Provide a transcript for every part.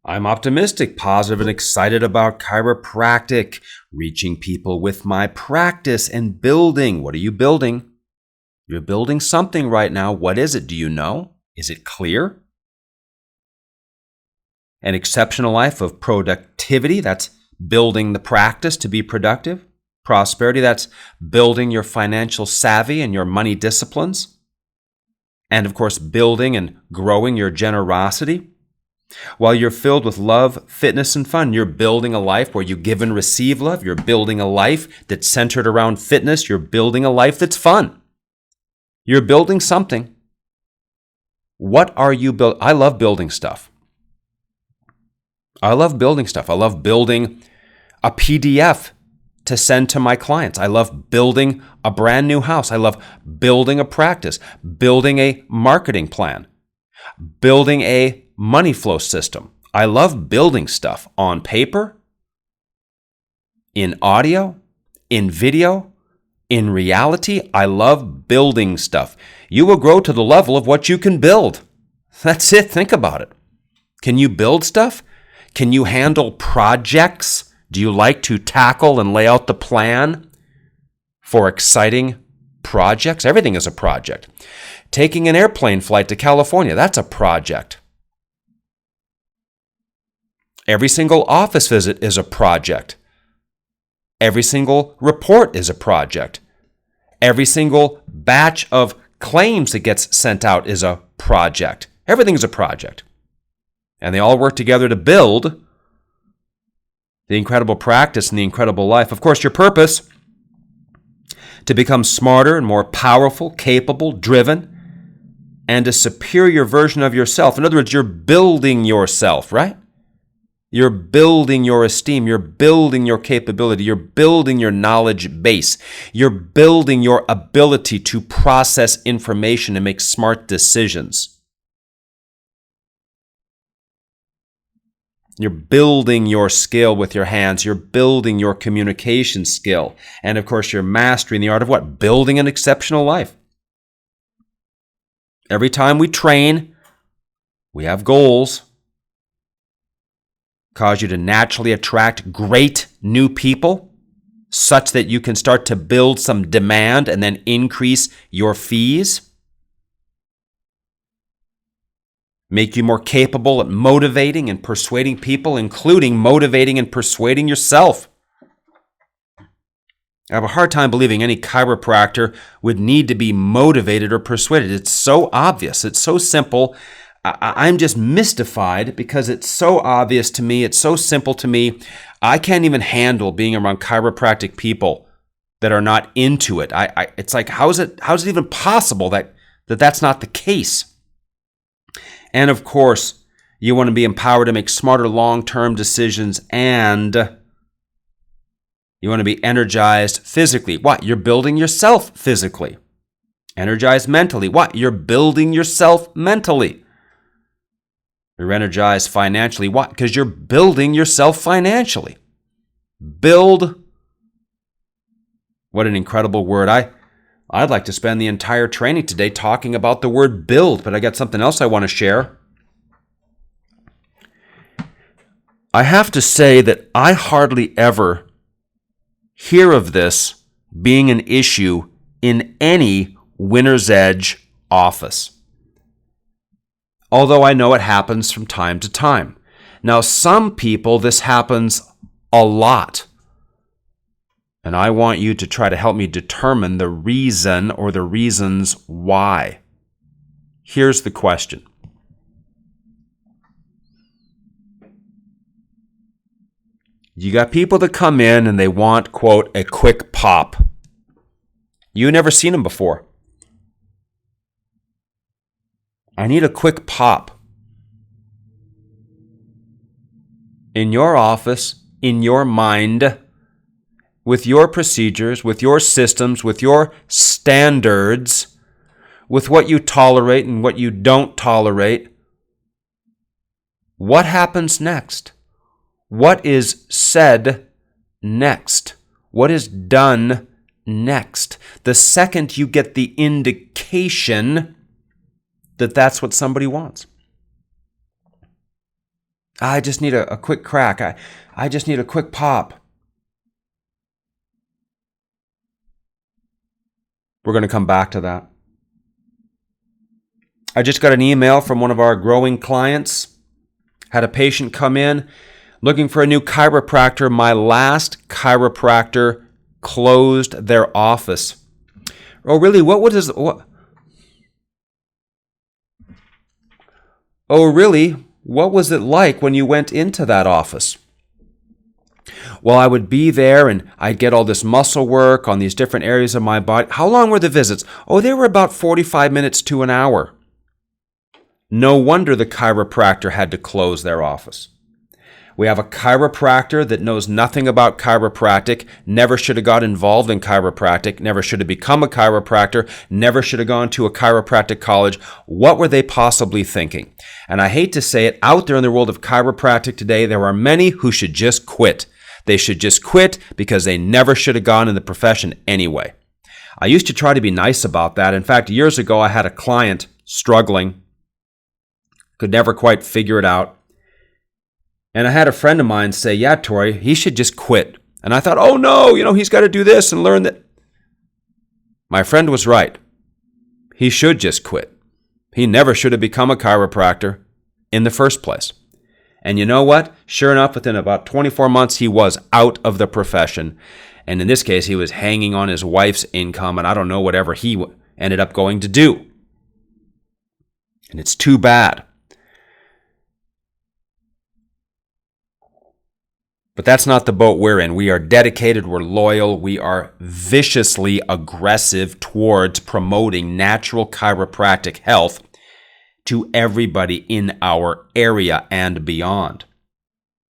I'm optimistic, positive, and excited about chiropractic, reaching people with my practice and building. What are you building? You're building something right now. What is it? Do you know? Is it clear? An exceptional life of productivity, that's building the practice to be productive. Prosperity, that's building your financial savvy and your money disciplines. And of course, building and growing your generosity. While you're filled with love, fitness, and fun, you're building a life where you give and receive love. You're building a life that's centered around fitness. You're building a life that's fun. You're building something. What are you building? I love building stuff. I love building stuff. I love building a PDF to send to my clients. I love building a brand new house. I love building a practice, building a marketing plan, building a money flow system. I love building stuff on paper, in audio, in video, in reality. I love building stuff. You will grow to the level of what you can build. That's it. Think about it. Can you build stuff? Can you handle projects? Do you like to tackle and lay out the plan for exciting projects? Everything is a project. Taking an airplane flight to California, that's a project. Every single office visit is a project. Every single report is a project. Every single batch of claims that gets sent out is a project. Everything is a project. And they all work together to build the incredible practice and the incredible life. Of course, your purpose, to become smarter and more powerful, capable, driven, and a superior version of yourself. In other words, you're building yourself, right? You're building your esteem. You're building your capability. You're building your knowledge base. You're building your ability to process information and make smart decisions. You're building your skill with your hands. You're building your communication skill. And of course, you're mastering the art of what? Building an exceptional life. Every time we train, we have goals. Cause you to naturally attract great new people such that you can start to build some demand and then increase your fees. Make you more capable at motivating and persuading people, including motivating and persuading yourself. I have a hard time believing any chiropractor would need to be motivated or persuaded. It's so obvious. It's so simple. I'm just mystified because it's so obvious to me. It's so simple to me. I can't even handle being around chiropractic people that are not into it. It's like, how is it even possible that that's not the case? And of course, you want to be empowered to make smarter long-term decisions, and you want to be energized physically. What? You're building yourself physically. Energized mentally. What? You're building yourself mentally. You're energized financially. Why? Because you're building yourself financially. Build. What an incredible word. I'd like to spend the entire training today talking about the word build, but I got something else I want to share. I have to say that I hardly ever hear of this being an issue in any Winner's Edge office. Although I know it happens from time to time. Now, some people, this happens a lot. And I want you to try to help me determine the reason or the reasons why. Here's the question. You got people that come in and they want, quote, a quick pop. You've never seen them before. I need a quick pop. In your office, in your mind, with your procedures, with your systems, with your standards, with what you tolerate and what you don't tolerate, what happens next? What is said next? What is done next? The second you get the indication that that's what somebody wants. I just need a quick crack. I just need a quick pop. We're going to come back to that. I just got an email from one of our growing clients. Had a patient come in looking for a new chiropractor. My last chiropractor closed their office. Oh, really? What? Oh, really? What was it like when you went into that office? Well, I would be there and I'd get all this muscle work on these different areas of my body. How long were the visits? Oh, they were about 45 minutes to an hour. No wonder the chiropractor had to close their office. We have a chiropractor that knows nothing about chiropractic, never should have got involved in chiropractic, never should have become a chiropractor, never should have gone to a chiropractic college. What were they possibly thinking? And I hate to say it, out there in the world of chiropractic today, there are many who should just quit. They should just quit because they never should have gone in the profession anyway. I used to try to be nice about that. In fact, years ago, I had a client struggling, could never quite figure it out. And I had a friend of mine say, yeah, Tory, he should just quit. And I thought, oh no, he's got to do this and learn that. My friend was right. He should just quit. He never should have become a chiropractor in the first place. And you know what? Sure enough, within about 24 months, he was out of the profession. And in this case, he was hanging on his wife's income, and I don't know whatever he ended up going to do. And it's too bad. But that's not the boat we're in. We are dedicated, we're loyal, we are viciously aggressive towards promoting natural chiropractic health to everybody in our area and beyond.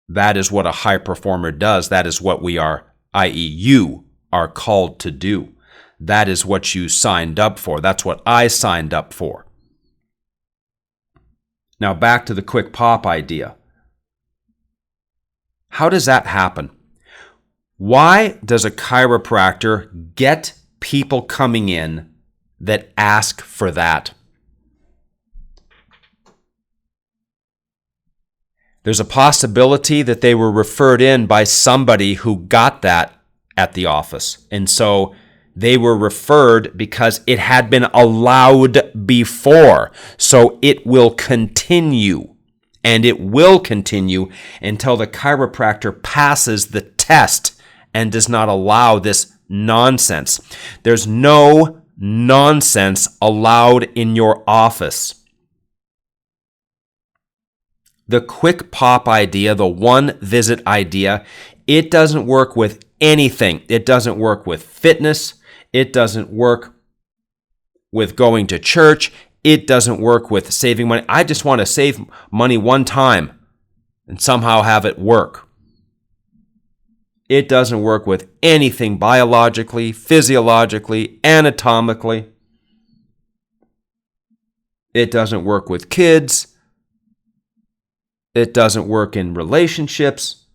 That is what a high performer does. That is what we are, i.e. you, are called to do. That is what you signed up for. That's what I signed up for. Now back to the quick pop idea. How does that happen? Why does a chiropractor get people coming in that ask for that? There's a possibility that they were referred in by somebody who got that at the office. And so they were referred because it had been allowed before. So it will continue. And it will continue until the chiropractor passes the test and does not allow this nonsense. There's no nonsense allowed in your office. The quick pop idea, the one visit idea, it doesn't work with anything. It doesn't work with fitness. It doesn't work with going to church. It doesn't work with saving money. I just want to save money one time and somehow have it work. It doesn't work with anything biologically, physiologically, anatomically. It doesn't work with kids. It doesn't work in relationships.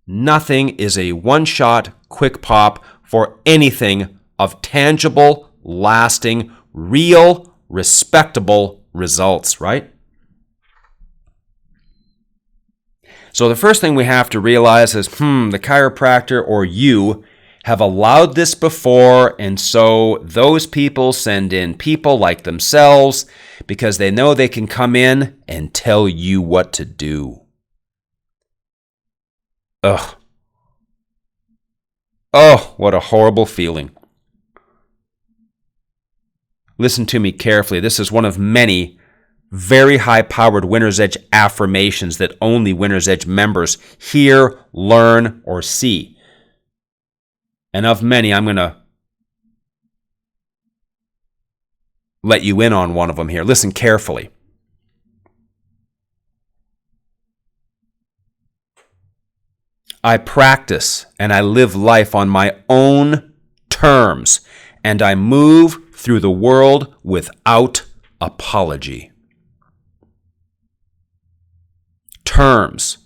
Nothing is a one-shot, quick pop for anything of tangible, lasting, real, respectable results, right? So the first thing we have to realize is, the chiropractor or you have allowed this before, and so those people send in people like themselves because they know they can come in and tell you what to do. Ugh. Oh, what a horrible feeling. Listen to me carefully. This is one of many very high-powered Winner's Edge affirmations that only Winner's Edge members hear, learn, or see. And of many, I'm going to let you in on one of them here. Listen carefully. I practice and I live life on my own terms, and I move through the world without apology. Terms.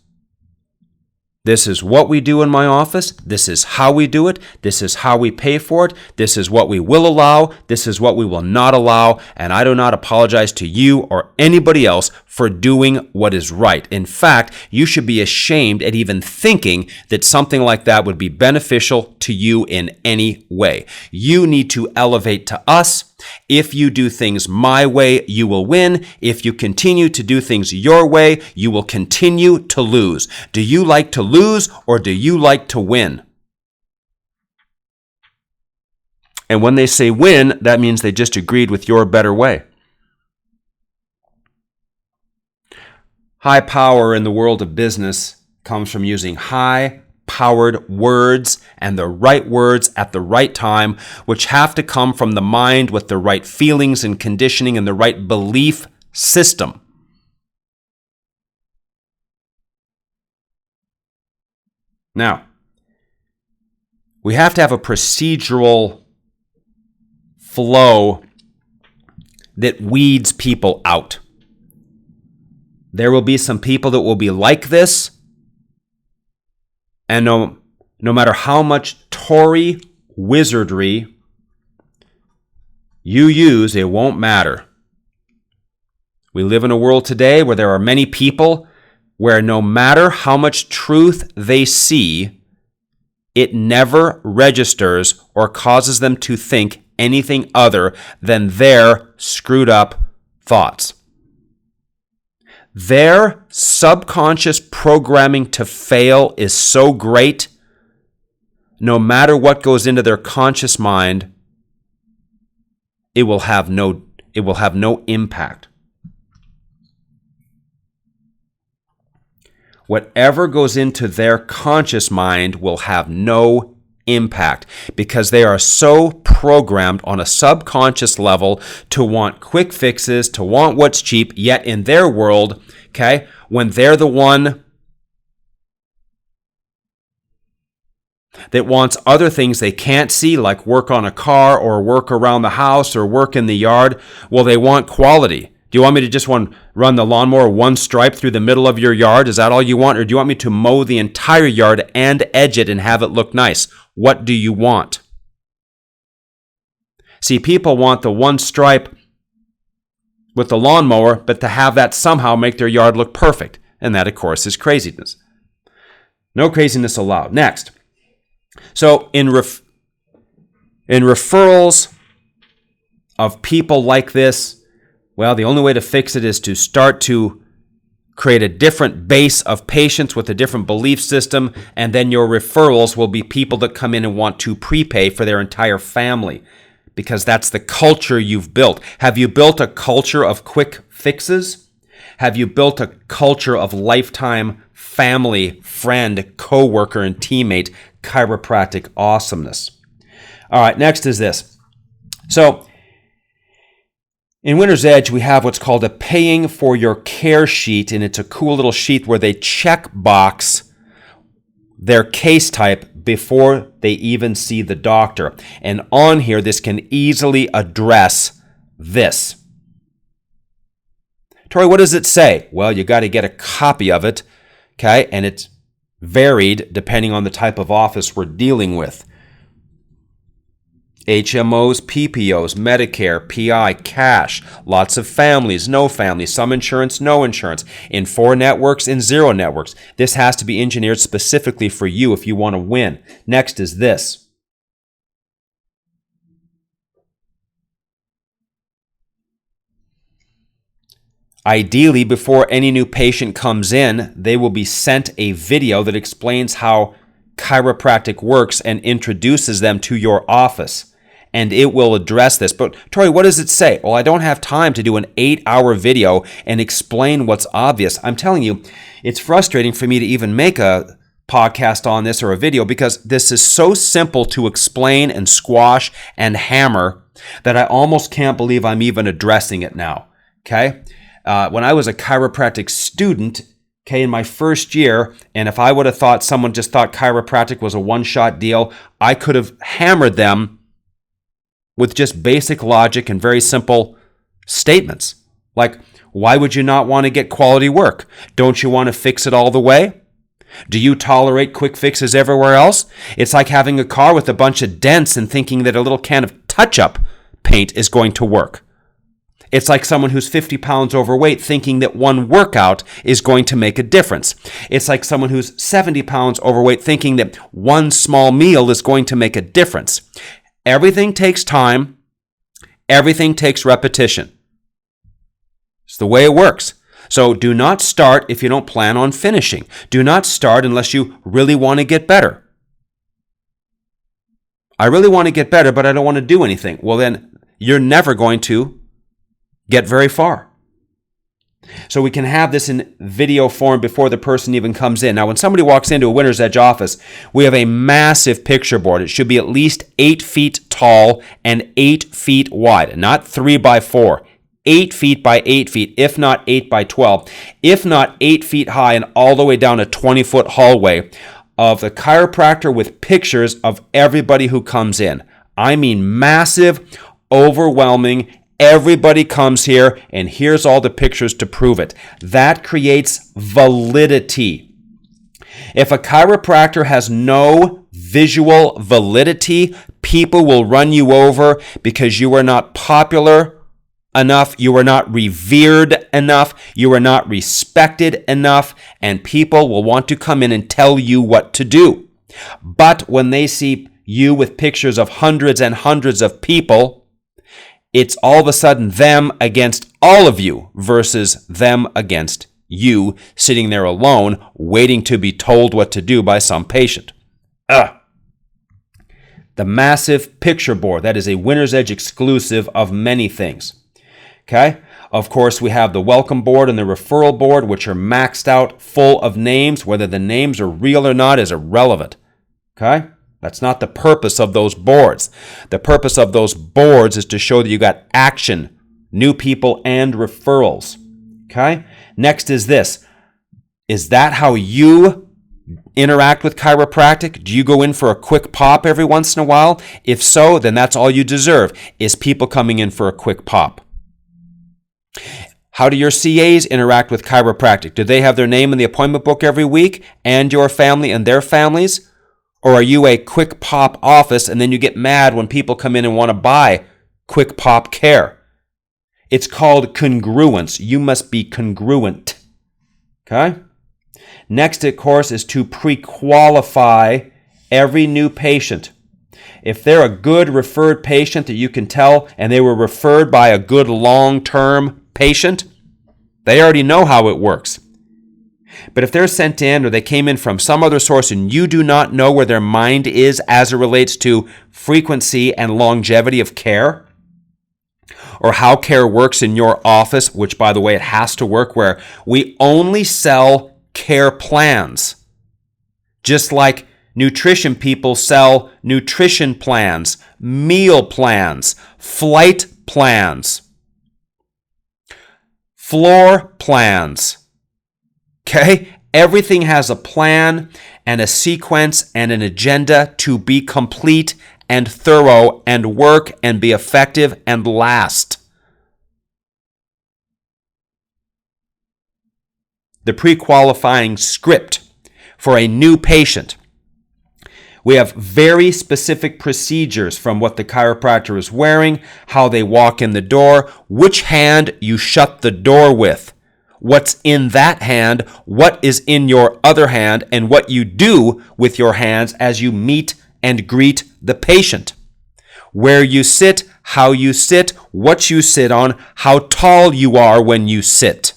This is what we do in my office. This is how we do it. This is how we pay for it. This is what we will allow. This is what we will not allow. And I do not apologize to you or anybody else for doing what is right. In fact, you should be ashamed at even thinking that something like that would be beneficial to you in any way. You need to elevate to us. If you do things my way, you will win. If you continue to do things your way, you will continue to lose. Do you like to lose or do you like to win? And when they say win, that means they just agreed with your better way. High power in the world of business comes from using high-powered words and the right words at the right time, which have to come from the mind with the right feelings and conditioning and the right belief system. Now, we have to have a procedural flow that weeds people out. There will be some people that will be like this, and no matter how much Tory wizardry you use, it won't matter. We live in a world today where there are many people where no matter how much truth they see, it never registers or causes them to think anything other than their screwed up thoughts. Their subconscious programming to fail is so great, no matter what goes into their conscious mind, it will have no impact. Whatever goes into their conscious mind will have no impact because they are so programmed on a subconscious level to want quick fixes, to want what's cheap, yet in their world, okay, when they're the one that wants other things they can't see, like work on a car or work around the house or work in the yard, well, they want quality. Do you want me to just run the lawnmower one stripe through the middle of your yard? Is that all you want? Or do you want me to mow the entire yard and edge it and have it look nice? What do you want? See, people want the one stripe with the lawnmower, but to have that somehow make their yard look perfect. And that, of course, is craziness. No craziness allowed. Next. So in referrals of people like this, well, the only way to fix it is to start to create a different base of patients with a different belief system, and then your referrals will be people that come in and want to prepay for their entire family because that's the culture you've built. Have you built a culture of quick fixes? Have you built a culture of lifetime family, friend, coworker, and teammate chiropractic awesomeness? All right, next is this. So, in Winner's Edge, we have what's called a paying for your care sheet, and it's a cool little sheet where they check box their case type before they even see the doctor. And on here, this can easily address this. Tory, what does it say? Well, you got to get a copy of it, okay? And it's varied depending on the type of office we're dealing with. HMOs, PPOs, Medicare, PI, cash, lots of families, no families, some insurance, no insurance, in 4 networks, in 0 networks. This has to be engineered specifically for you if you want to win. Next is this. Ideally, before any new patient comes in, they will be sent a video that explains how chiropractic works and introduces them to your office. And it will address this. But, Tory, what does it say? Well, I don't have time to do an 8-hour video and explain what's obvious. I'm telling you, it's frustrating for me to even make a podcast on this or a video because this is so simple to explain and squash and hammer that I almost can't believe I'm even addressing it now, okay? When I was a chiropractic student, okay, in my first year, and if I would have thought someone just thought chiropractic was a one-shot deal, I could have hammered them with just basic logic and very simple statements. Like, why would you not want to get quality work? Don't you want to fix it all the way? Do you tolerate quick fixes everywhere else? It's like having a car with a bunch of dents and thinking that a little can of touch-up paint is going to work. It's like someone who's 50 pounds overweight thinking that one workout is going to make a difference. It's like someone who's 70 pounds overweight thinking that one small meal is going to make a difference. Everything takes time. Everything takes repetition. It's the way it works. So do not start if you don't plan on finishing. Do not start unless you really want to get better. I really want to get better, but I don't want to do anything. Well, then you're never going to get very far. So we can have this in video form before the person even comes in. Now, when somebody walks into a Winner's Edge office, we have a massive picture board. It should be at least 8 feet tall and 8 feet wide, not 3 by 4. 8 feet by 8 feet, if not 8 by 12, if not 8 feet high and all the way down a 20-foot hallway of the chiropractor with pictures of everybody who comes in. I mean massive, overwhelming. Everybody comes here, and here's all the pictures to prove it. That creates validity. If a chiropractor has no visual validity, people will run you over because you are not popular enough, you are not revered enough, you are not respected enough, and people will want to come in and tell you what to do. But when they see you with pictures of hundreds and hundreds of people, it's all of a sudden them against all of you versus them against you sitting there alone waiting to be told what to do by some patient. The massive picture board, that is a Winner's Edge exclusive of many things. Okay? Of course, we have the welcome board and the referral board, which are maxed out, full of names. Whether the names are real or not is irrelevant. Okay? That's not the purpose of those boards. The purpose of those boards is to show that you got action, new people, and referrals. Okay? Next is this. Is that how you interact with chiropractic? Do you go in for a quick pop every once in a while? If so, then that's all you deserve, is people coming in for a quick pop. How do your CAs interact with chiropractic? Do they have their name in the appointment book every week, and your family and their families? Or are you a quick pop office and then you get mad when people come in and want to buy quick pop care? It's called congruence. You must be congruent. Okay? Next, of course, is to pre-qualify every new patient. If they're a good referred patient that you can tell and they were referred by a good long-term patient, they already know how it works. But if they're sent in or they came in from some other source and you do not know where their mind is as it relates to frequency and longevity of care, or how care works in your office, which, by the way, it has to work, where we only sell care plans. Just like nutrition people sell nutrition plans, meal plans, flight plans, floor plans. Okay? Everything has a plan and a sequence and an agenda to be complete and thorough and work and be effective and last. The pre-qualifying script for a new patient. We have very specific procedures from what the chiropractor is wearing, how they walk in the door, which hand you shut the door with, what's in that hand, what is in your other hand, and what you do with your hands as you meet and greet the patient. Where you sit, how you sit, what you sit on, how tall you are when you sit.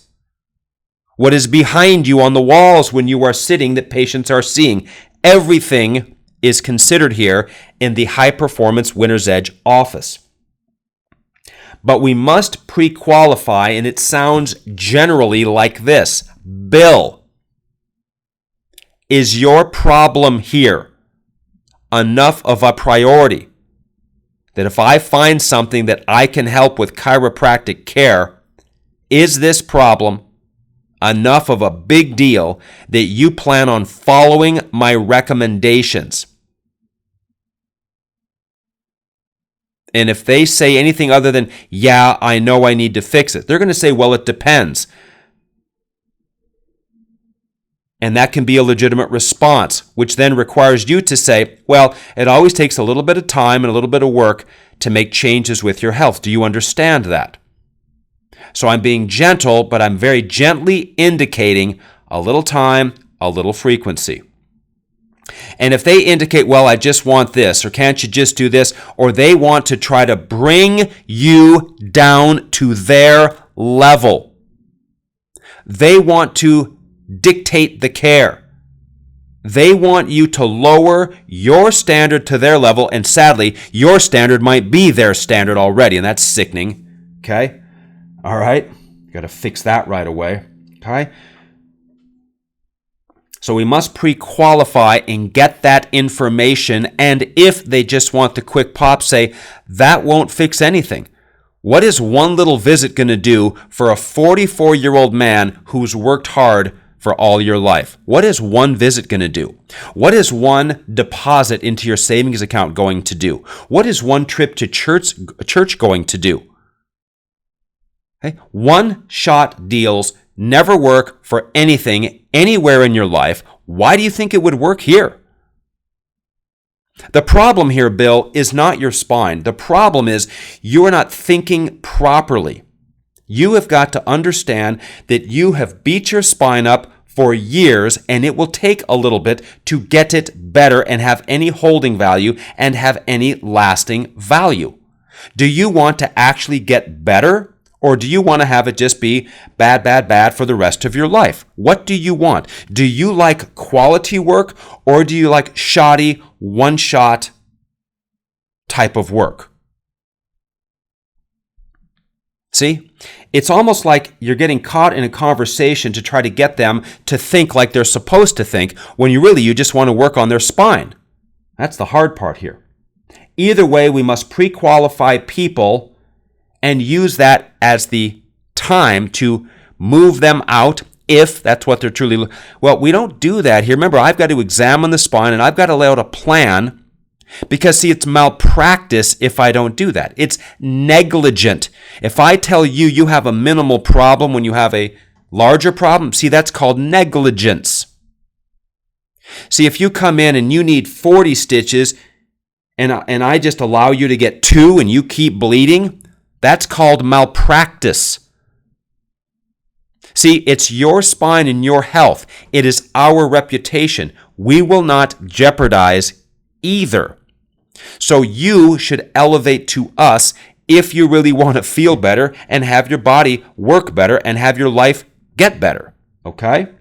What is behind you on the walls when you are sitting that patients are seeing. Everything is considered here in the High Performance Winner's Edge office. But we must pre-qualify, and it sounds generally like this. Bill, is your problem here enough of a priority that if I find something that I can help with chiropractic care, is this problem enough of a big deal that you plan on following my recommendations? And if they say anything other than, yeah, I know I need to fix it, they're going to say, well, it depends. And that can be a legitimate response, which then requires you to say, well, it always takes a little bit of time and a little bit of work to make changes with your health. Do you understand that? So I'm being gentle, but I'm very gently indicating a little time, a little frequency. And if they indicate, well, I just want this, or can't you just do this, or they want to try to bring you down to their level, they want to dictate the care. They want you to lower your standard to their level, and sadly, your standard might be their standard already, and that's sickening. Okay? All right? Got to fix that right away. Okay? So we must pre-qualify and get that information, and if they just want the quick pop, say, that won't fix anything. What is one little visit going to do for a 44-year-old man who's worked hard for all your life? What is one visit going to do? What is one deposit into your savings account going to do? What is one trip to church going to do? Okay? One-shot deals never work for anything anywhere in your life. Why do you think it would work here? The problem here, Bill, is not your spine. The problem is you are not thinking properly. You have got to understand that you have beat your spine up for years, and it will take a little bit to get it better and have any holding value and have any lasting value. Do you want to actually get better, or do you want to have it just be bad, bad, bad for the rest of your life? What do you want? Do you like quality work, or do you like shoddy, one-shot type of work? See, it's almost like you're getting caught in a conversation to try to get them to think like they're supposed to think, when you just want to work on their spine. That's the hard part here. Either way, we must pre-qualify people and use that as the time to move them out if that's what they're truly. Well, we don't do that here. Remember, I've got to examine the spine and I've got to lay out a plan. Because, see, it's malpractice if I don't do that. It's negligent. If I tell you you have a minimal problem when you have a larger problem, see, that's called negligence. See, if you come in and you need 40 stitches and I just allow you to get 2 and you keep bleeding, that's called malpractice. See, it's your spine and your health. It is our reputation. We will not jeopardize either. So you should elevate to us if you really want to feel better and have your body work better and have your life get better. Okay?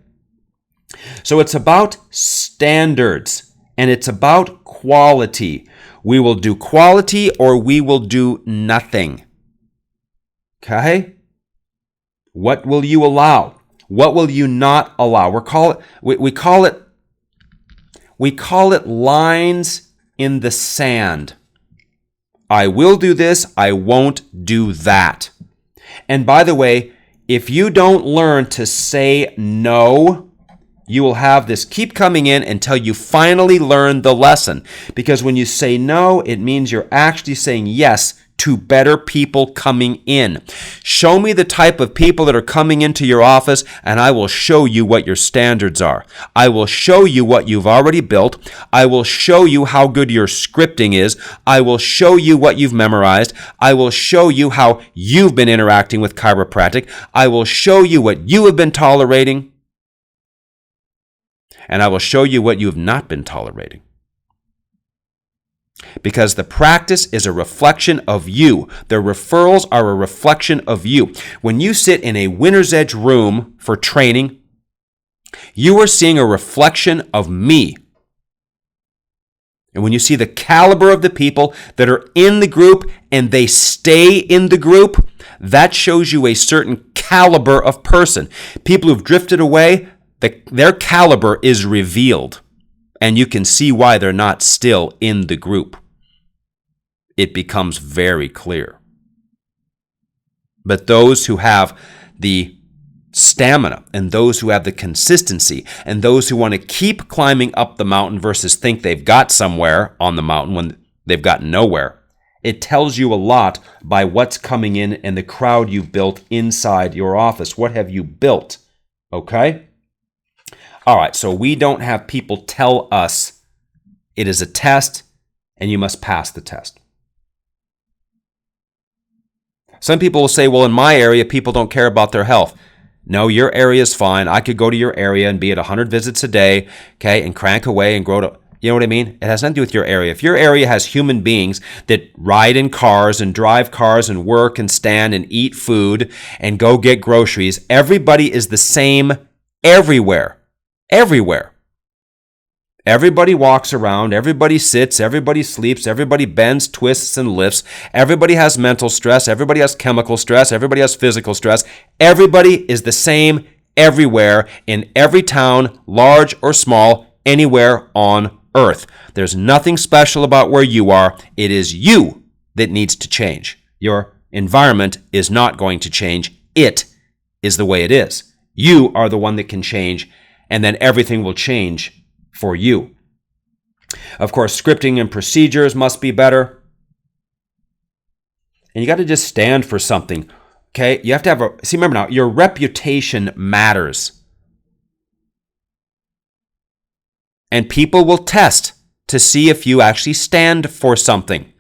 So it's about standards and it's about quality. We will do quality or we will do nothing. Okay? What will you allow? What will you not allow? We call it lines in the sand. I will do this, I won't do that. And by the way, if you don't learn to say no, you will have this keep coming in until you finally learn the lesson. Because when you say no, it means you're actually saying yes to better people coming in. Show me the type of people that are coming into your office, and I will show you what your standards are. I will show you what you've already built. I will show you how good your scripting is. I will show you what you've memorized. I will show you how you've been interacting with chiropractic. I will show you what you have been tolerating. And I will show you what you have not been tolerating. Because the practice is a reflection of you. The referrals are a reflection of you. When you sit in a winner's edge room for training, you are seeing a reflection of me. And when you see the caliber of the people that are in the group and they stay in the group, that shows you a certain caliber of person. People who've drifted away, their caliber is revealed. And you can see why they're not still in the group. It becomes very clear. But those who have the stamina and those who have the consistency and those who want to keep climbing up the mountain versus think they've got somewhere on the mountain when they've gotten nowhere, it tells you a lot by what's coming in and the crowd you've built inside your office. What have you built? Okay? All right, so we don't have people tell us it is a test and you must pass the test. Some people will say, well, in my area, people don't care about their health. No, your area is fine. I could go to your area and be at 100 visits a day, okay, and crank away and grow to, you know what I mean? It has nothing to do with your area. If your area has human beings that ride in cars and drive cars and work and stand and eat food and go get groceries, everybody is the same everywhere. Everywhere. Everybody walks around, everybody sits, everybody sleeps, everybody bends, twists, and lifts. Everybody has mental stress, everybody has chemical stress, everybody has physical stress. Everybody is the same everywhere in every town, large or small, anywhere on earth. There's nothing special about where you are. It is you that needs to change. Your environment is not going to change. It is the way it is. You are the one that can change, and then everything will change for you. Of course, scripting and procedures must be better. And you got to just stand for something, okay? You have to have remember now, your reputation matters. And people will test to see if you actually stand for something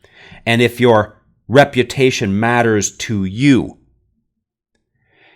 and if your reputation matters to you.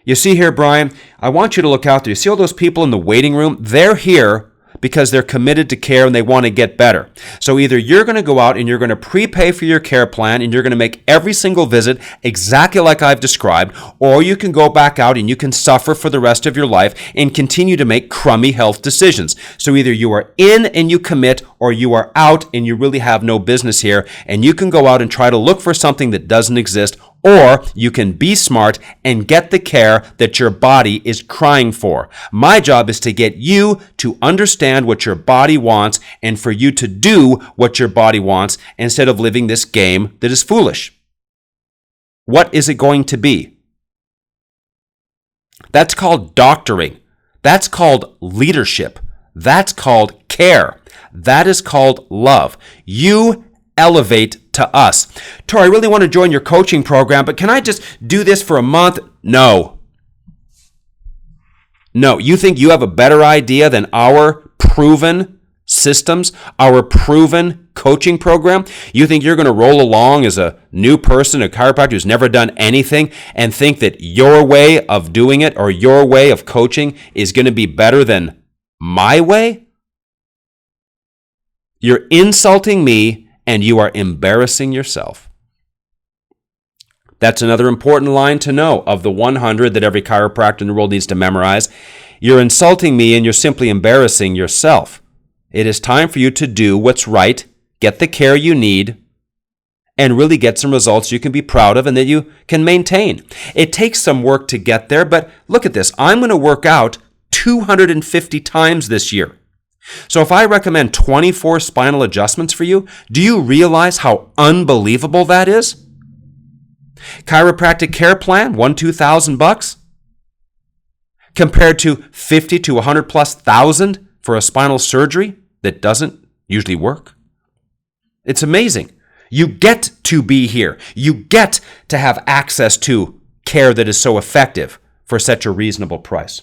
You see here, Brian, I want you to look out there. You see all those people in the waiting room? They're here because they're committed to care and they want to get better. So either you're going to go out and you're going to prepay for your care plan and you're going to make every single visit exactly like I've described, or you can go back out and you can suffer for the rest of your life and continue to make crummy health decisions. So either you are in and you commit, or you are out and you really have no business here, and you can go out and try to look for something that doesn't exist, or you can be smart and get the care that your body is crying for. My job is to get you to understand what your body wants and for you to do what your body wants instead of living this game that is foolish. What is it going to be? That's called doctoring. That's called leadership. That's called care. That is called love. You elevate to us. Tory, I really want to join your coaching program, but can I just do this for a month? No. No, you think you have a better idea than our proven systems, our proven coaching program? You think you're going to roll along as a new person, a chiropractor who's never done anything, and think that your way of doing it or your way of coaching is going to be better than my way? You're insulting me and you are embarrassing yourself. That's another important line to know of the 100 that every chiropractor in the world needs to memorize. You're insulting me and you're simply embarrassing yourself. It is time for you to do what's right, get the care you need, and really get some results you can be proud of and that you can maintain. It takes some work to get there, but look at this. I'm going to work out 250 times this year. So if I recommend 24 spinal adjustments for you, do you realize how unbelievable that is? Chiropractic care plan, $1,000-$2,000 compared to 50 to 100 plus thousand for a spinal surgery that doesn't usually work. It's amazing. You get to be here. You get to have access to care that is so effective for such a reasonable price.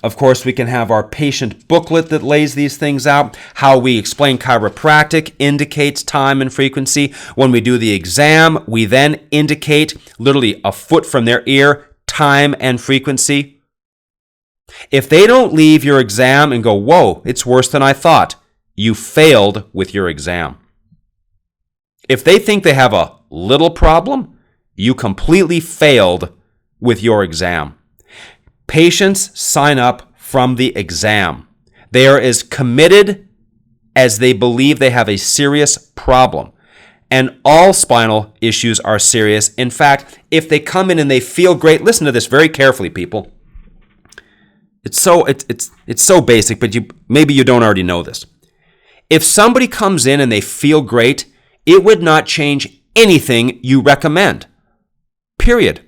Of course, we can have our patient booklet that lays these things out. How we explain chiropractic indicates time and frequency. When we do the exam, we then indicate literally a foot from their ear, time and frequency. If they don't leave your exam and go, whoa, it's worse than I thought, you failed with your exam. If they think they have a little problem, you completely failed with your exam. Patients sign up from the exam. They are as committed as they believe they have a serious problem. And all spinal issues are serious. In fact, if they come in and they feel great, listen to this very carefully, people. It's so basic, but maybe you don't already know this. If somebody comes in and they feel great, it would not change anything you recommend. Period.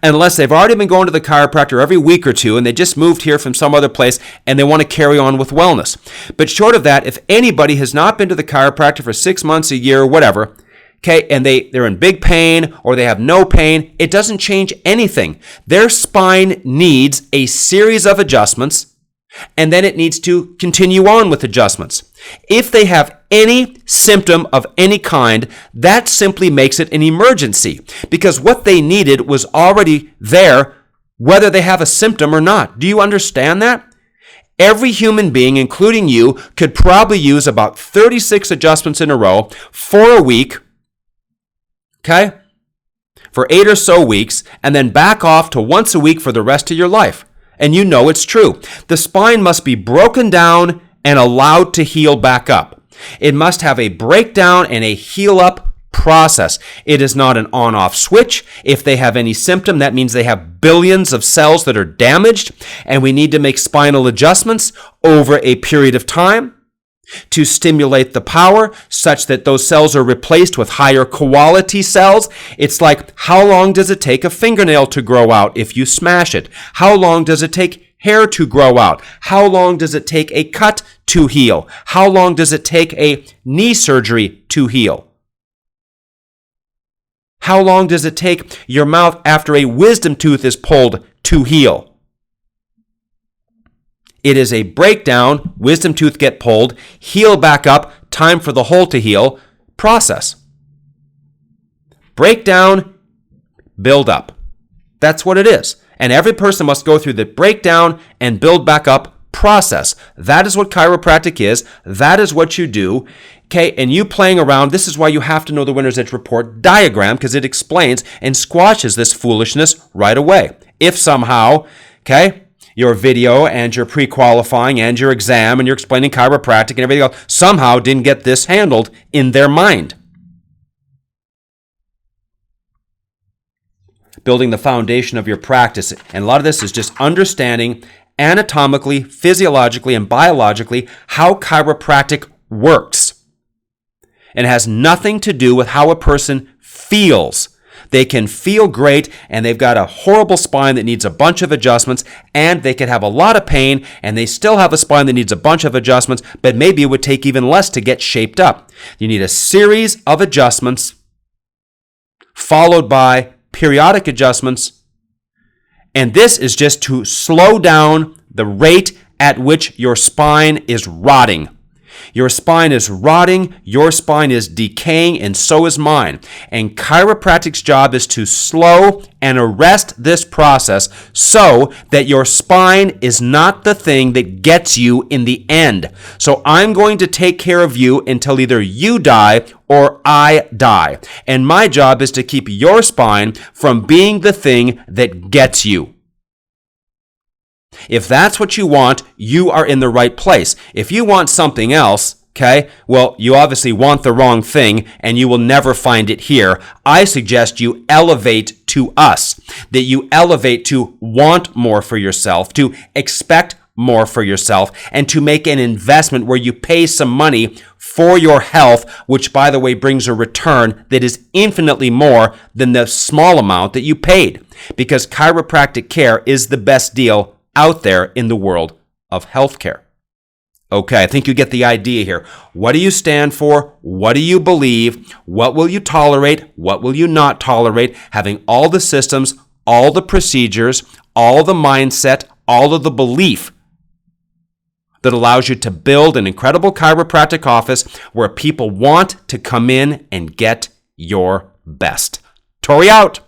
Unless they've already been going to the chiropractor every week or two and they just moved here from some other place and they want to carry on with wellness. But short of that, if anybody has not been to the chiropractor for 6 months, a year, or whatever, okay, and they're in big pain or they have no pain, it doesn't change anything. Their spine needs a series of adjustments, and then it needs to continue on with adjustments. If they have any symptom of any kind, that simply makes it an emergency, because what they needed was already there, whether they have a symptom or not. Do you understand that? Every human being, including you, could probably use about 36 adjustments in a row for a week, okay, for 8 or so weeks, and then back off to once a week for the rest of your life. And you know it's true. The spine must be broken down and allowed to heal back up. It must have a breakdown and a heal up process. It is not an on-off switch. If they have any symptom, that means they have billions of cells that are damaged, and we need to make spinal adjustments over a period of time to stimulate the power such that those cells are replaced with higher quality cells. It's like, how long does it take a fingernail to grow out if you smash it? How long does it take hair to grow out? How long does it take a cut to heal? How long does it take a knee surgery to heal? How long does it take your mouth after a wisdom tooth is pulled to heal? It is a breakdown, wisdom tooth get pulled, heal back up, time for the hole to heal process. Breakdown, build up. That's what it is. And every person must go through the breakdown and build back up process. That is what chiropractic is. That is what you do. Okay, and you playing around, this is why you have to know the winner's edge report diagram, because it explains and squashes this foolishness right away. If somehow, okay, your video and your pre-qualifying and your exam and you're explaining chiropractic and everything else somehow didn't get this handled in their mind. Building the foundation of your practice. And a lot of this is just understanding anatomically, physiologically, and biologically how chiropractic works. And it has nothing to do with how a person feels. They can feel great, and they've got a horrible spine that needs a bunch of adjustments, and they could have a lot of pain, and they still have a spine that needs a bunch of adjustments, but maybe it would take even less to get shaped up. You need a series of adjustments followed by periodic adjustments, and this is just to slow down the rate at which your spine is rotting. Your spine is rotting, your spine is decaying, and so is mine. And chiropractic's job is to slow and arrest this process so that your spine is not the thing that gets you in the end. So I'm going to take care of you until either you die or I die. And my job is to keep your spine from being the thing that gets you. If that's what you want, you are in the right place. If you want something else, okay, well, you obviously want the wrong thing and you will never find it here. I suggest you elevate to us, that you elevate to want more for yourself, to expect more for yourself, and to make an investment where you pay some money for your health, which, by the way, brings a return that is infinitely more than the small amount that you paid, because chiropractic care is the best deal out there in the world of healthcare. Okay, I think you get the idea here. What do you stand for? What do you believe? What will you tolerate? What will you not tolerate? Having all the systems, all the procedures, all the mindset, all of the belief that allows you to build an incredible chiropractic office where people want to come in and get your best. Tory out.